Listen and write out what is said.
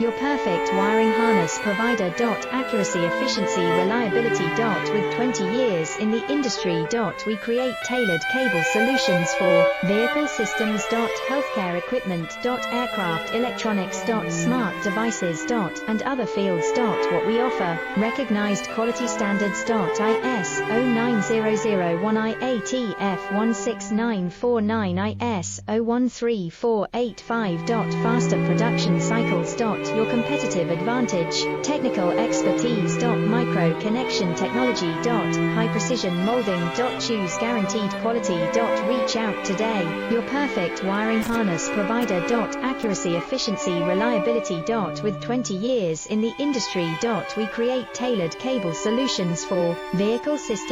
Your perfect wiring harness provider. Accuracy, efficiency, reliability. With 20 years in the industry. We create tailored cable solutions for vehicle systems. Healthcare equipment. Aircraft electronics. Smart devices. And other fields. What we offer: recognized quality standards. ISO 9001, IATF 16949, ISO 13485. Faster production cycles. Your competitive advantage: technical expertise. Micro connection technology. High precision molding. Choose guaranteed quality. Reach out today. Your perfect wiring harness provider. Accuracy, efficiency, reliability. With 20 years in the industry. We create tailored cable solutions for vehicle systems.